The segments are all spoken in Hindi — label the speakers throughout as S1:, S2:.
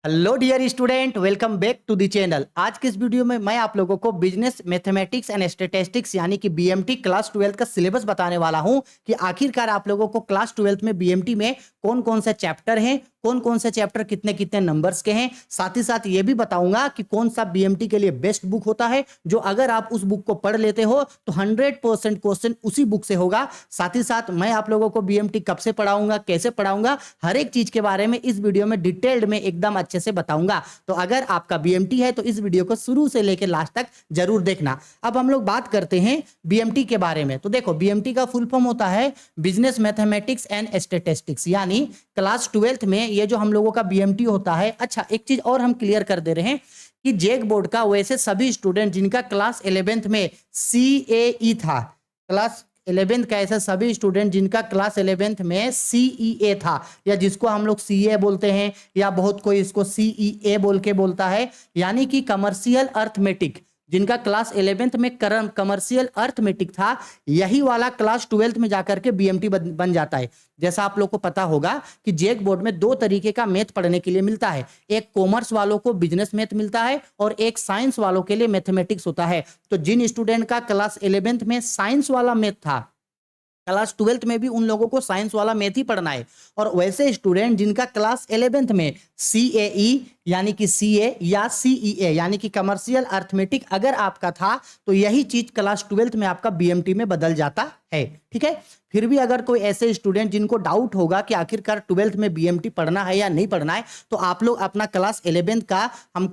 S1: Hello dear student, welcome back to the channel. आज के इस वीडियो में मैं आप लोगों को बिजनेस मैथमेटिक्स एंड स्टैटिस्टिक्स यानी कि बीएमटी क्लास 12 का सिलेबस बताने वाला हूं कि आखिरकार आप लोगों को क्लास 12 में बीएमटी में कौन कौन से चैप्टर हैं, कौन कौन से चैप्टर कितने कितने नंबर्स के हैं। साथ ही साथ ये भी बताऊंगा कि कौन सा बीएमटी के लिए बेस्ट बुक होता है, जो अगर आप उस बुक को पढ़ लेते हो तो 100% क्वेश्चन उसी बुक से होगा। साथ ही साथ मैं आप लोगों को बीएमटी कब से पढ़ाऊंगा, कैसे पढ़ाऊंगा, हर एक चीज के बारे में इस वीडियो में डिटेल्ड में एकदम अच्छे से बताऊंगा। तो अगर आपका बीएमटी है तो इस वीडियो को शुरू से लेकर लास्ट तक जरूर देखना। अब हम लोग बात करते हैं बीएमटी के बारे में। तो देखो, बीएमटी का फुल फॉर्म होता है बिजनेस मैथमेटिक्स एंड स्टैटिस्टिक्स, यानी क्लास 12 में ये जो हम लोगों का बीएमटी होता है। अच्छा, एक चीज और हम क्लियर कर दे रहे हैं कि जेक बोर्ड का वैसे सभी स्टूडेंट जिनका क्लास 11th में CAE था, क्लास 11th का ऐसे सभी स्टूडेंट जिनका क्लास 11th में CEA था, या जिसको हम लोग CA बोलते हैं, या बहुत कोई इसको CEA बोल के बोलता है, यानी कि कमर्शियल अर्थमेटिक, जिनका क्लास 11th में कमर्शियल अर्थमेटिक था, यही वाला क्लास 12th में जाकर के बीएमटी बन जाता है। जैसा आप लोग को पता होगा कि जेक बोर्ड में दो तरीके का मैथ पढ़ने के लिए मिलता है, एक कॉमर्स वालों को बिजनेस मैथ मिलता है और एक साइंस वालों के लिए मैथमेटिक्स होता है। तो जिन स्टूडेंट का क्लास 11th में साइंस वाला मैथ था, क्लास 12th में भी उन लोगों को साइंस वाला मैथ ही पढ़ना है। और वैसे स्टूडेंट जिनका क्लास 11th में CAE यानी कि CA या CEA यानी कि कमर्शियल अर्थमेटिक अगर आपका था, तो यही चीज क्लास 12th में आपका बीएमटी में बदल जाता है। ठीक है, फिर भी अगर कोई ऐसे स्टूडेंट जिनको डाउट होगा कि आखिरकार 12th में बीएमटी पढ़ना है या नहीं पढ़ना है, तो आप लोग अपना क्लास 11th का हम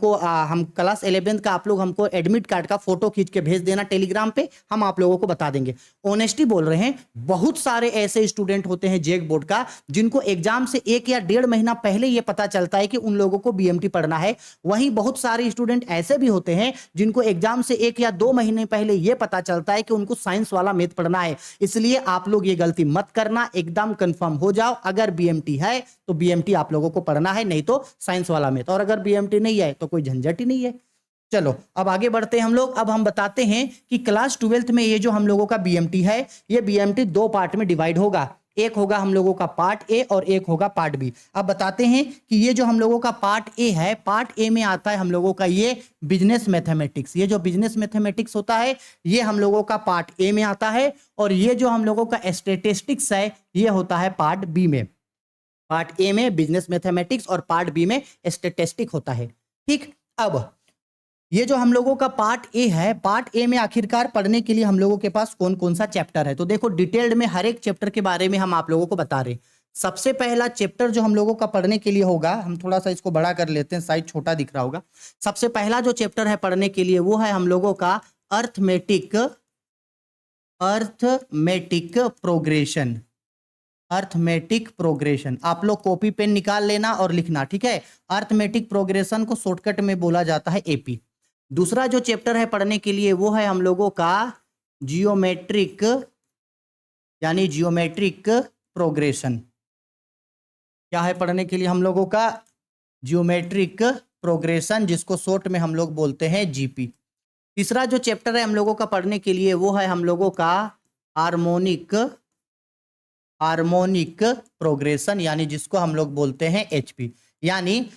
S1: क्लास 11th का आप लोग हमको एडमिट कार्ड का फोटो खींच के भेज देना टेलीग्राम पे, हम आप लोगों को बता देंगे। ऑनेस्टी बोल रहे हैं, बहुत सारे ऐसे स्टूडेंट होते हैं जेक बोर्ड का जिनको एग्जाम से 1 या 1.5 महीना पहले यह पता चलता है कि उन लोगों को बीएमटी पढ़ना है। वहीं बहुत सारे स्टूडेंट ऐसे भी होते हैं जिनको एग्जाम से 1 या 2 महीने पहले यह पता चलता है कि उनको साइंस वाला मैथ पढ़ना है। इसलिए आप लोग ये गलती मत करना, एकदम कंफर्म हो जाओ, अगर बीएमटी है तो बीएमटी आप लोगों को पढ़ना है, नहीं तो साइंस वाला मैथ। और अगर बीएमटी नहीं है तो कोई झंझट ही नहीं है। चलो अब आगे बढ़ते हैं हम लोग। अब हम बताते हैं कि क्लास 12th में ये जो हम लोगों का बीएमटी है, ये बीएमटी 2 पार्ट में डिवाइड होगा। एक होगा हम लोगों का पार्ट ए और एक होगा पार्ट बी। अब बताते हैं कि ये जो हम लोगों का पार्ट ए है, पार्ट ए में आता है हम लोगों का ये बिजनेस मैथमेटिक्स। ये जो बिजनेस मैथमेटिक्स होता है, ये हम लोगों का पार्ट ए में आता है, और ये जो हम लोगों का स्टैटिस्टिक्स है, ये होता है पार्ट बी में। पार्ट ए में बिजनेस मैथमेटिक्स और पार्ट बी में स्टैटिस्टिक होता है। ठीक, अब ये जो हम लोगों का पार्ट ए है, पार्ट ए में आखिरकार पढ़ने के लिए हम लोगों के पास कौन कौन सा चैप्टर है, तो देखो डिटेल्ड में हर एक चैप्टर के बारे में हम आप लोगों को बता रहे हैं। सबसे पहला चैप्टर जो हम लोगों का पढ़ने के लिए होगा, हम थोड़ा सा इसको बड़ा कर लेते हैं, साइज छोटा दिख रहा होगा। सबसे पहला जो चैप्टर है पढ़ने के लिए, वो है हम लोगों का अर्थमेटिक प्रोग्रेशन। अर्थमेटिक प्रोग्रेशन आप लोग कॉपी पेन निकाल लेना और लिखना, ठीक है। अर्थमेटिक प्रोग्रेशन को शॉर्टकट में बोला जाता है एपी। दूसरा जो चैप्टर है पढ़ने के लिए, वो है हम लोगों का जियोमेट्रिक, यानी जियोमेट्रिक प्रोग्रेशन। क्या है पढ़ने के लिए हम लोगों का? जियोमेट्रिक प्रोग्रेशन, जिसको शॉर्ट में हम लोग बोलते हैं जीपी। तीसरा जो चैप्टर है हम लोगों का पढ़ने के लिए, वो है हम लोगों का हार्मोनिक प्रोग्रेशन, यानी जिसको हम लोग बोलते हैं एचपी। यानी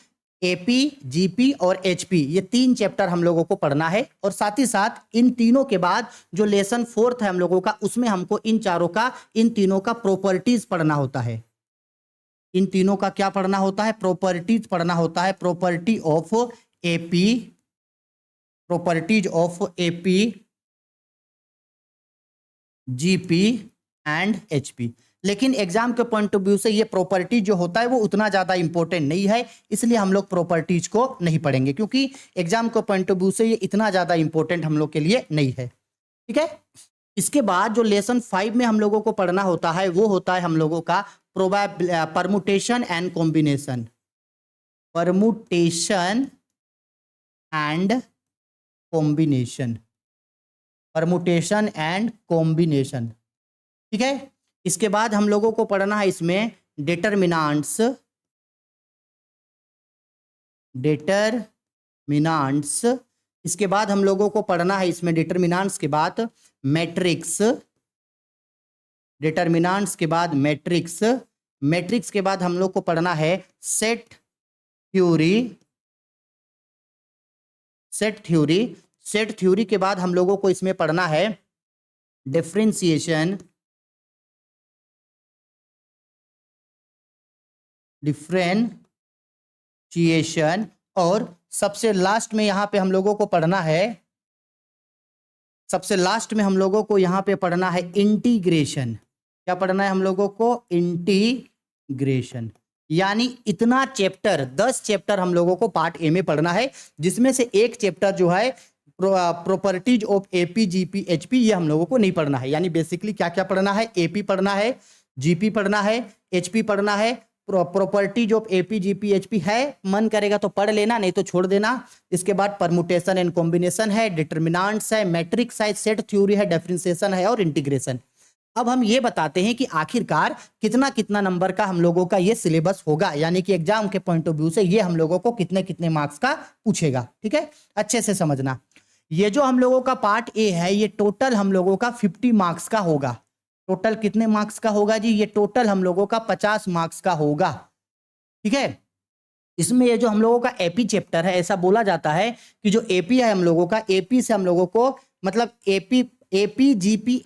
S1: एपी, जीपी और एचपी, ये 3 चैप्टर हम लोगों को पढ़ना है। और साथ ही साथ इन तीनों के बाद जो लेसन 4th है हम लोगों का, उसमें हमको इन तीनों का प्रॉपर्टीज पढ़ना होता है। इन तीनों का क्या पढ़ना होता है? प्रॉपर्टीज पढ़ना होता है। Properties of AP, GP and HP. लेकिन एग्जाम के पॉइंट ऑफ व्यू से ये प्रॉपर्टी जो होता है वो उतना ज्यादा इंपॉर्टेंट नहीं है, इसलिए हम लोग प्रॉपर्टीज को नहीं पढ़ेंगे, क्योंकि एग्जाम के पॉइंट ऑफ व्यू से ये इतना ज्यादा इंपॉर्टेंट हम लोग के लिए नहीं है। ठीक है, इसके बाद जो लेसन 5 में हम लोगों को पढ़ना होता है, वो होता है हम लोगों का permutation and combination. Permutation and combination, permutation and combination. ठीक है, इसके बाद हम लोगों को पढ़ना है इसमें डिटरमिनेंट्स, इसके बाद हम लोगों को पढ़ना है इसमें डिटरमिनेंट्स के बाद मैट्रिक्स, डिटरमिनेंट्स के बाद मैट्रिक्स, मैट्रिक्स के बाद हम लोग को पढ़ना है सेट थ्योरी सेट थ्योरी के बाद हम लोगों को इसमें पढ़ना है डिफरेंशिएशन, और सबसे लास्ट में यहां पे हम लोगों को पढ़ना है, सबसे लास्ट में हम लोगों को यहां पे पढ़ना है इंटीग्रेशन। क्या पढ़ना है हम लोगों को? इंटीग्रेशन। यानी इतना चैप्टर, 10 चैप्टर हम लोगों को पार्ट ए में पढ़ना है, जिसमें से एक चैप्टर जो है properties of AP GP HP, ये हम लोगों को नहीं पढ़ना है। यानी बेसिकली क्या क्या पढ़ना है? एपी पढ़ना है, जीपी पढ़ना है, एचपी पढ़ना है। Properties of AP GP HP है, मन करेगा तो पढ़ लेना, नहीं तो छोड़ देना। इसके बाद परमुटेशन एंड कॉम्बिनेशन है, डिटर्मिनेंट्स है, मैट्रिक्स है, सेट थ्योरी है, डिफरेंशिएशन है और इंटीग्रेशन। अब हम ये बताते हैं कि आखिरकार कितना कितना नंबर का हम लोगों का ये सिलेबस होगा, यानी कि एग्जाम के पॉइंट ऑफ व्यू से ये हम लोगों को कितने कितने मार्क्स का पूछेगा। ठीक है, अच्छे से समझना। ये जो हम लोगों का पार्ट ए है, ये टोटल हम लोगों का 50 मार्क्स का होगा। टोटल कितने मार्क्स का होगा जी? ये टोटल हम लोगों का 50 मार्क्स का होगा। ठीक है, इसमें ये जो हम लोगों का एपी चैप्टर है, ऐसा बोला जाता है कि जो एपी है हम लोगों का, एपी से हम लोगों को मतलब एपी जीपी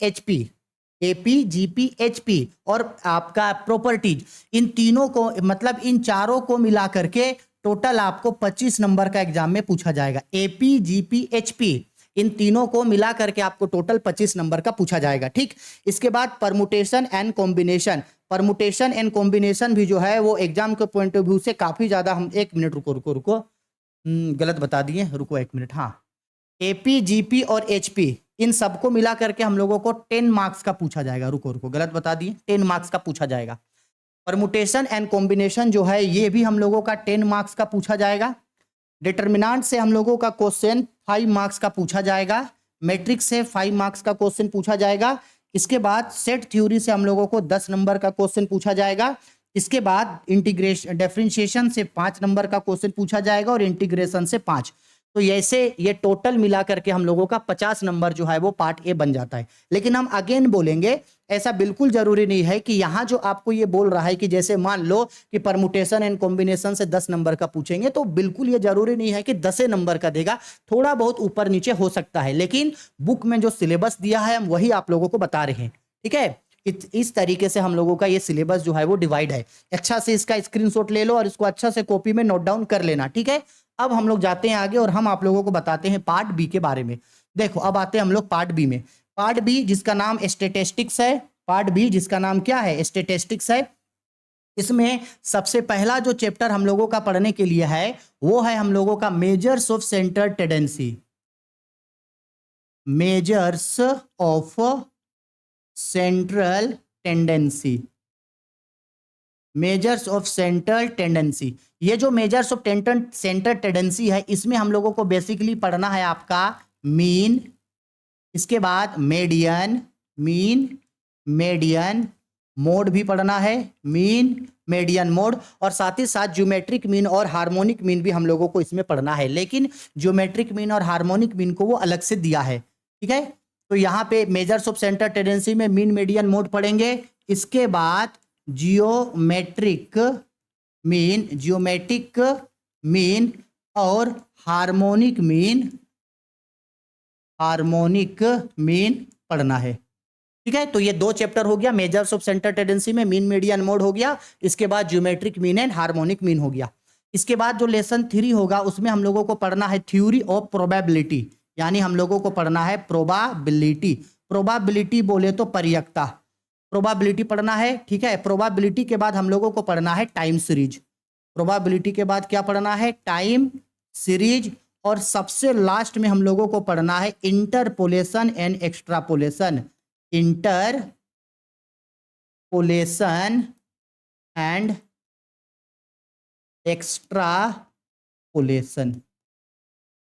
S1: एचपी और आपका प्रॉपर्टीज, इन तीनों को मतलब इन चारों को मिला करके टोटल आपको 25 नंबर का एग्जाम में पूछा जाएगा। एपी जीपी एचपी, इन तीनों को मिला करके आपको टोटल 25 नंबर का पूछा जाएगा। ठीक, इसके बाद permutation and combination. Permutation and combination भी जो है वो एग्जाम के पॉइंट ऑफ व्यू से काफी ज्यादा, हम 1 मिनट रुको, गलत बता दिए, रुको 1 मिनट। हाँ, एपी जीपी और एचपी, इन सबको मिला करके हम लोगों को 10 मार्क्स का पूछा जाएगा। रुको गलत बता दिए, 10 मार्क्स का पूछा जाएगा। परमुटेशन एंड कॉम्बिनेशन जो है ये भी हम लोगों का 10 मार्क्स का पूछा जाएगा। डिटर्मिनेंट से हम लोगों का क्वेश्चन 5 मार्क्स का पूछा जाएगा। मैट्रिक्स से 5 मार्क्स का क्वेश्चन पूछा जाएगा। इसके बाद सेट थ्योरी से हम लोगों को 10 नंबर का क्वेश्चन पूछा जाएगा। इसके बाद इंटीग्रेशन डिफरेंशिएशन से 5 नंबर का क्वेश्चन पूछा जाएगा और इंटीग्रेशन से 5। तो ऐसे ये टोटल मिला करके हम लोगों का 50 नंबर जो है वो पार्ट ए बन जाता है। लेकिन हम अगेन बोलेंगे, ऐसा बिल्कुल जरूरी नहीं है कि यहां जो आपको ये बोल रहा है कि जैसे मान लो कि परमुटेशन एंड कॉम्बिनेशन से 10 नंबर का पूछेंगे, तो बिल्कुल ये जरूरी नहीं है कि 10 नंबर का देगा, थोड़ा बहुत ऊपर नीचे हो सकता है। लेकिन बुक में जो सिलेबस दिया है हम वही आप लोगों को बता रहे हैं। ठीक है, इस तरीके से हम लोगों का ये सिलेबस जो है वो डिवाइड है। अच्छा से इसका स्क्रीनशॉट ले लो और इसको अच्छा से कॉपी में नोट डाउन कर लेना। ठीक है, अब हम लोग जाते हैं आगे और हम आप लोगों को बताते हैं पार्ट बी के बारे में। देखो, अब आते हैं हम लोग पार्ट बी में। पार्ट बी जिसका नाम स्टैटिस्टिक्स है, पार्ट बी जिसका नाम क्या है? स्टैटिस्टिक्स है। इसमें सबसे पहला जो चैप्टर हम लोगों का पढ़ने के लिए है वो है हम लोगों का measures of central tendency. Measures of central tendency, measures of central tendency. ये जो मेजर्स ऑफ सेंट्रल टेंडेंसी है, इसमें हम लोगों को बेसिकली पढ़ना है आपका मीन, इसके बाद मीडियन, मीडियन मोड भी पढ़ना है, मीन मीडियन मोड, और साथ ही साथ ज्योमेट्रिक मीन और हार्मोनिक मीन भी हम लोगों को इसमें पढ़ना है। लेकिन ज्योमेट्रिक मीन और हार्मोनिक मीन को वो अलग से दिया है। ठीक है, तो यहाँ पे मेजर्स ऑफ सेंट्रल टेंडेंसी में मीन मीडियन मोड पढ़ेंगे। इसके बाद जियोमेट्रिक मीन और हार्मोनिक मीन पढ़ना है। ठीक है, तो ये 2 चैप्टर हो गया। मेजर्स ऑफ सेंट्रल टेंडेंसी में मीन मीडियन मोड हो गया, इसके बाद geometric mean and harmonic mean हो गया। इसके बाद जो लेसन 3 होगा उसमें हम लोगों को पढ़ना है थ्योरी ऑफ प्रोबेबिलिटी, यानी हम लोगों को पढ़ना है प्रोबेबिलिटी बोले तो परियकता, प्रोबेबिलिटी पढ़ना है। ठीक है, प्रोबेबिलिटी के बाद हम लोगों को पढ़ना है टाइम सीरीज। प्रोबेबिलिटी के बाद क्या पढ़ना है? Time series. और सबसे लास्ट में हम लोगों को पढ़ना है interpolation and extrapolation, interpolation and extrapolation.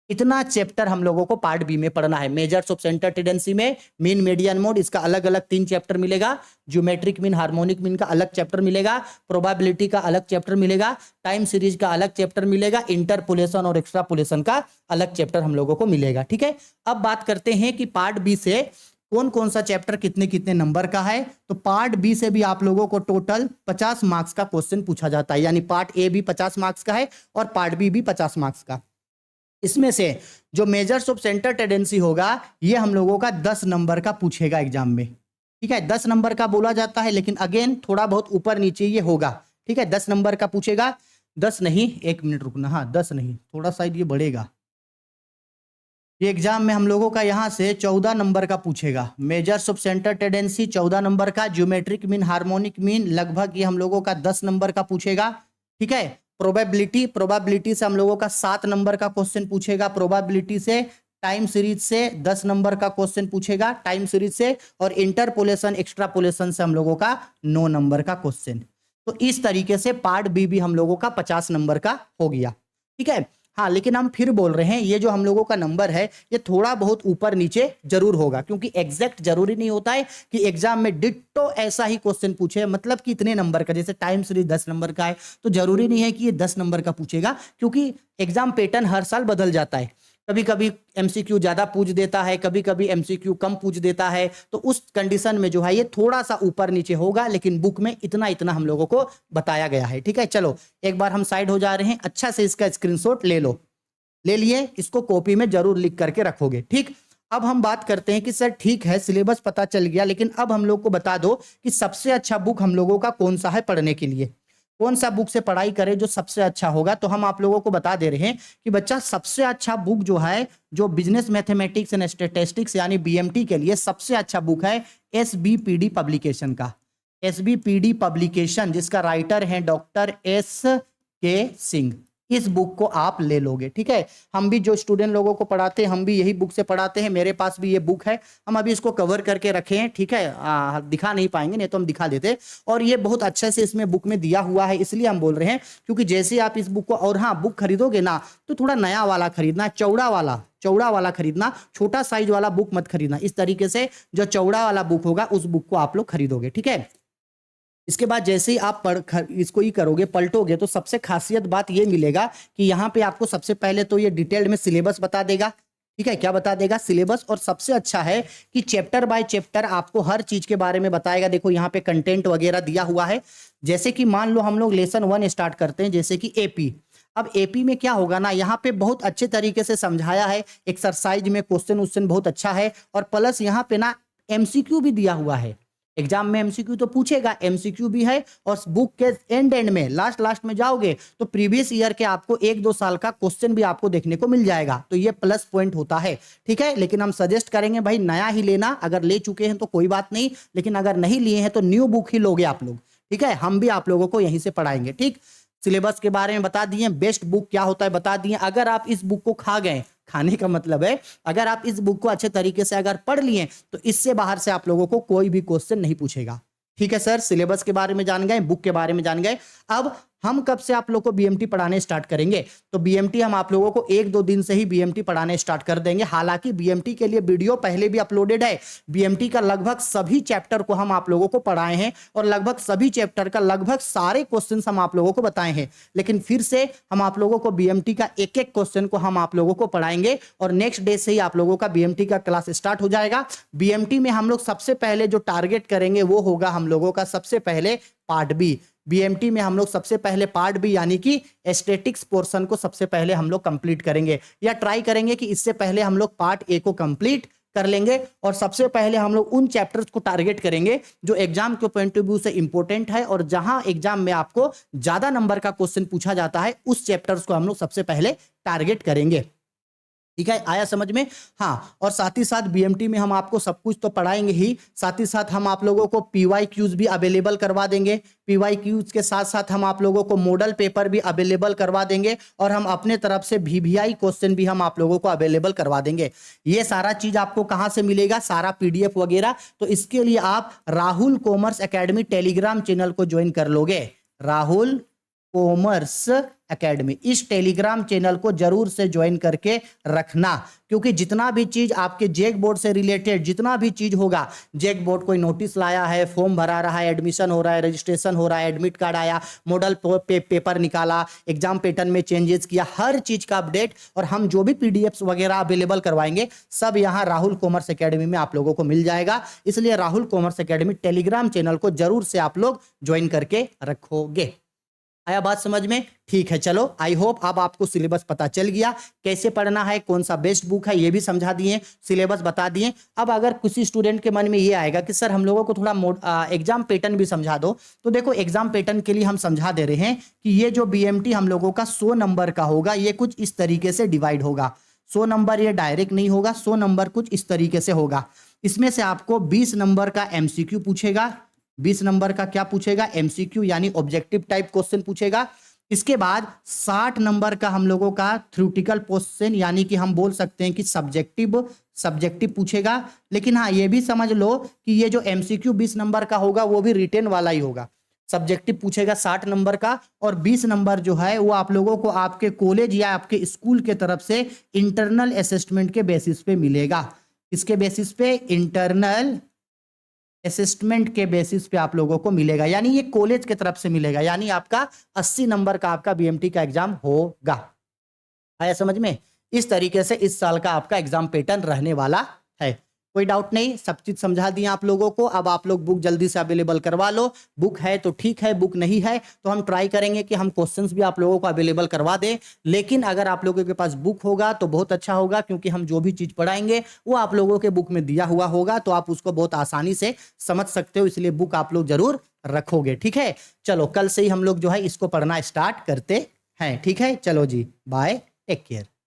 S1: इतना चैप्टर हम लोगों को पार्ट बी में पढ़ना है। मेजर्स ऑफ सेंट्रल टेंडेंसी में मीन मीडियन मोड, इसका अलग अलग 3 चैप्टर मिलेगा। ज्योमेट्रिक मीन हार्मोनिक मीन का अलग चैप्टर मिलेगा, प्रोबेबिलिटी का अलग चैप्टर मिलेगा, टाइम सीरीज का अलग चैप्टर मिलेगा, इंटरपोलेशन और एक्स्ट्रापोलेशन का अलग चैप्टर हम लोगों को मिलेगा। ठीक है, अब बात करते हैं कि पार्ट बी से कौन कौन सा चैप्टर कितने कितने नंबर का है। तो पार्ट बी से भी आप लोगों को टोटल 50 मार्क्स का क्वेश्चन पूछा जाता है, यानी पार्ट ए भी 50 मार्क्स का है और पार्ट बी भी 50 मार्क्स का। इसमें से जो मेजर्स ऑफ सेंटर टेंडेंसी होगा ये हम लोगों का 10 नंबर का पूछेगा एग्जाम में। ठीक है, 10 नंबर का बोला जाता है, लेकिन अगेन थोड़ा बहुत ऊपर नीचे ये होगा। ठीक है, 10 नंबर का पूछेगा। 10 नहीं, 1 मिनट रुकना, हाँ 10 नहीं, थोड़ा सा ये बढ़ेगा। ये एग्जाम में हम लोगों का यहाँ से 14 नंबर का पूछेगा। Measures of centre tendency 14 number का, ज्योमेट्रिक मीन, हार्मोनिक मीन लगभग ये हम लोगों का 10 नंबर का पूछेगा। ठीक है, प्रोबेबिलिटी से हम लोगों का 7 नंबर का क्वेश्चन पूछेगा। प्रोबेबिलिटी से, टाइम सीरीज से 10 नंबर का क्वेश्चन पूछेगा टाइम सीरीज से, और इंटरपोलेशन एक्स्ट्रापोलेशन से हम लोगों का 9 नंबर का क्वेश्चन। तो इस तरीके से पार्ट बी भी हम लोगों का 50 नंबर का हो गया। ठीक है, हाँ लेकिन हम फिर बोल रहे हैं ये जो हम लोगों का नंबर है ये थोड़ा बहुत ऊपर नीचे जरूर होगा, क्योंकि एग्जैक्ट जरूरी नहीं होता है कि एग्जाम में डिट्टो ऐसा ही क्वेश्चन पूछे, मतलब कि इतने नंबर का। जैसे टाइम सीरीज 10 नंबर का है तो जरूरी नहीं है कि ये 10 नंबर का पूछेगा, क्योंकि एग्जाम पैटर्न हर साल बदल जाता है। कभी कभी एमसीक्यू ज्यादा पूछ देता है, कभी कभी एमसीक्यू कम पूछ देता है, तो उस कंडीशन में जो है ये थोड़ा सा ऊपर नीचे होगा, लेकिन बुक में इतना इतना हम लोगों को बताया गया है। ठीक है, चलो एक बार हम साइड हो जा रहे हैं, अच्छा से इसका स्क्रीनशॉट ले लो। ले लिए, इसको कॉपी में जरूर लिख करके रखोगे। ठीक, अब हम बात करते हैं कि सर ठीक है सिलेबस पता चल गया, लेकिन अब हम लोग को बता दो कि सबसे अच्छा बुक हम लोगों का कौन सा है पढ़ने के लिए, कौन सा बुक से पढ़ाई करें जो सबसे अच्छा होगा। तो हम आप लोगों को बता दे रहे हैं कि बच्चा सबसे अच्छा बुक जो है, जो बिजनेस मैथमेटिक्स एंड स्टैटिस्टिक्स यानी बीएमटी के लिए सबसे अच्छा बुक है एसबीपीडी पब्लिकेशन का। एसबीपीडी पब्लिकेशन, जिसका राइटर है डॉक्टर एस के सिंह। इस बुक को आप ले लोगे। ठीक है, हम भी जो स्टूडेंट लोगों को पढ़ाते हैं हम भी यही बुक से पढ़ाते हैं, मेरे पास भी ये बुक है। हम अभी इसको कवर करके रखे हैं। ठीक है, दिखा नहीं पाएंगे, नहीं तो हम दिखा देते। और ये बहुत अच्छे से इसमें बुक में दिया हुआ है, इसलिए हम बोल रहे हैं क्योंकि जैसे आप इस बुक को, और हाँ बुक खरीदोगे ना तो थोड़ा नया वाला खरीदना, चौड़ा वाला खरीदना, छोटा साइज वाला बुक मत खरीदना। इस तरीके से जो चौड़ा वाला बुक होगा उस बुक को आप लोग खरीदोगे। ठीक है, इसके बाद जैसे ही आप इसको ही करोगे, पलटोगे, तो सबसे खासियत बात ये मिलेगा कि यहाँ पे आपको सबसे पहले तो ये डिटेल्ड में सिलेबस बता देगा। ठीक है, क्या बता देगा? सिलेबस। और सबसे अच्छा है कि चैप्टर बाय चैप्टर आपको हर चीज के बारे में बताएगा। देखो यहाँ पे कंटेंट वगैरह दिया हुआ है। जैसे कि मान लो हम लोग लेसन 1 स्टार्ट करते हैं, जैसे कि एपी। अब एपी में क्या होगा ना, यहाँ पे बहुत अच्छे तरीके से समझाया है, एक्सरसाइज में क्वेश्चन बहुत अच्छा है, और प्लस यहाँ पे ना एमसीक्यू भी दिया हुआ है। एग्जाम में एमसीक्यू तो पूछेगा, एमसीक्यू भी है, और बुक के एंड में लास्ट में जाओगे तो प्रीवियस ईयर के आपको 1-2 साल का क्वेश्चन भी आपको देखने को मिल जाएगा। तो ये प्लस पॉइंट होता है। ठीक है, लेकिन हम सजेस्ट करेंगे भाई नया ही लेना। अगर ले चुके हैं तो कोई बात नहीं, लेकिन अगर नहीं लिए हैं तो न्यू बुक ही लोगे आप लोग। ठीक है, हम भी आप लोगों को यहीं से पढ़ाएंगे। ठीक, सिलेबस के बारे में बता दिए, बेस्ट बुक क्या होता है बता दिए। अगर आप इस बुक को खा गए, खाने का मतलब है अगर आप इस बुक को अच्छे तरीके से अगर पढ़ लिए तो इससे बाहर से आप लोगों को कोई भी क्वेश्चन नहीं पूछेगा। ठीक है सर, सिलेबस के बारे में जान गए, बुक के बारे में जान गए। अब हम कब से आप लोगों को बीएमटी पढ़ाने स्टार्ट करेंगे? तो बीएमटी हम आप लोगों को 1-2 दिन से ही बीएमटी पढ़ाने स्टार्ट कर देंगे। हालांकि बीएमटी के लिए वीडियो पहले भी अपलोडेड है। बीएमटी का लगभग सभी चैप्टर को हम आप लोगों को पढ़ाए हैं, और लगभग सभी चैप्टर का लगभग सारे क्वेश्चन हम आप लोगों को बताए हैं। लेकिन फिर से हम आप लोगों को बीएमटी का एक एक क्वेश्चन को हम आप लोगों को पढ़ाएंगे, और नेक्स्ट डे से ही आप लोगों का बीएमटी का क्लास स्टार्ट हो जाएगा। बीएमटी में हम लोग सबसे पहले जो टारगेट करेंगे वो होगा हम लोगों का सबसे पहले पार्ट बी। बीएमटी में हम लोग सबसे पहले पार्ट बी यानी कि एस्थेटिक्स पोर्शन को सबसे पहले हम लोग कंप्लीट करेंगे, या ट्राई करेंगे कि इससे पहले हम लोग पार्ट ए को कंप्लीट कर लेंगे। और सबसे पहले हम लोग उन चैप्टर्स को टारगेट करेंगे जो एग्जाम के पॉइंट ऑफ व्यू से इंपॉर्टेंट है, और जहां एग्जाम में आपको ज्यादा नंबर का क्वेश्चन पूछा जाता है उस चैप्टर्स को हम लोग सबसे पहले टारगेट करेंगे। ठीक है, आया समझ में? हाँ, और साथ ही साथ बीएमटी में हम आपको सब कुछ तो पढ़ाएंगे ही, साथ ही साथ हम आप लोगों को पीवाईक्यूज भी अवेलेबल करवा देंगे। पीवाईक्यूज के साथ साथ हम आप लोगों को मॉडल पेपर भी अवेलेबल करवा देंगे, और हम अपने तरफ से वीवीआई क्वेश्चन भी हम आप लोगों को अवेलेबल करवा देंगे। ये सारा चीज आपको कहां से मिलेगा, सारा पीडीएफ वगैरह? तो इसके लिए आप Rahul commerce academy Telegram channel को ज्वाइन कर लोगे। राहुल कॉमर्स एकेडमी, इस टेलीग्राम चैनल को जरूर से ज्वाइन करके रखना, क्योंकि जितना भी चीज आपके जेक बोर्ड से रिलेटेड जितना भी चीज होगा, जेक बोर्ड कोई नोटिस लाया है, फॉर्म भरा रहा है, एडमिशन हो रहा है, रजिस्ट्रेशन हो रहा है, एडमिट कार्ड आया, मॉडल पेपर निकाला, एग्जाम पैटर्न में चेंजेस किया, हर चीज का अपडेट और हम जो भी पीडीएफ वगैरह अवेलेबल करवाएंगे सब यहाँ राहुल कॉमर्स एकेडमी में आप लोगों को मिल जाएगा। इसलिए Rahul commerce academy Telegram channel को जरूर से आप लोग ज्वाइन करके रखोगे। आया बात समझ में? ठीक है, चलो आई होप अब आपको सिलेबस पता चल गया, कैसे पढ़ना है, कौन सा बेस्ट बुक है, ये भी समझा दिए, सिलेबस बता दिए। अब अगर किसी स्टूडेंट के मन में ये आएगा कि सर हम लोगों को थोड़ा एग्जाम पैटर्न भी समझा दो, तो देखो एग्जाम पैटर्न के लिए हम समझा दे रहे हैं कि ये जो बीएमटी हम लोगों का 100 नंबर का होगा, ये कुछ इस तरीके से डिवाइड होगा। 100 नंबर ये डायरेक्ट नहीं होगा, 100 नंबर कुछ इस तरीके से होगा। इसमें से आपको 20 नंबर का एमसीक्यू पूछेगा, 20 नंबर का क्या पूछेगा? एमसीक्यू यानी ऑब्जेक्टिव टाइप क्वेश्चन पूछेगा। इसके बाद 60 नंबर का हम लोगों का थ्योरेटिकल क्वेश्चन यानी कि हम बोल सकते हैं कि सब्जेक्टिव पूछेगा। लेकिन हाँ ये भी समझ लो कि ये जो एमसीक्यू 20 नंबर का होगा वो भी रिटेन वाला ही होगा। सब्जेक्टिव पूछेगा 60 नंबर का, और 20 नंबर जो है वो आप लोगों को आपके कॉलेज या आपके स्कूल के तरफ से इंटरनल असेसमेंट के बेसिस पे मिलेगा। इसके बेसिस पे? इंटरनल असेसमेंट के बेसिस पे आप लोगों को मिलेगा, यानी ये कॉलेज की तरफ से मिलेगा, यानी आपका 80 नंबर का आपका बीएमटी का एग्जाम होगा। आया समझ में? इस तरीके से इस साल का आपका एग्जाम पैटर्न रहने वाला है। कोई डाउट नहीं, सब चीज समझा दिया आप लोगों को। अब आप लोग बुक जल्दी से अवेलेबल करवा लो। बुक है तो ठीक है, बुक नहीं है तो हम ट्राई करेंगे कि हम क्वेश्चंस भी आप लोगों को अवेलेबल करवा दें। लेकिन अगर आप लोगों के पास बुक होगा तो बहुत अच्छा होगा, क्योंकि हम जो भी चीज पढ़ाएंगे वो आप लोगों के बुक में दिया हुआ होगा, तो आप उसको बहुत आसानी से समझ सकते हो। इसलिए बुक आप लोग जरूर रखोगे, ठीक है? चलो कल से ही हम लोग जो है इसको पढ़ना स्टार्ट करते हैं, ठीक है? चलो जी, बाय, टेक केयर।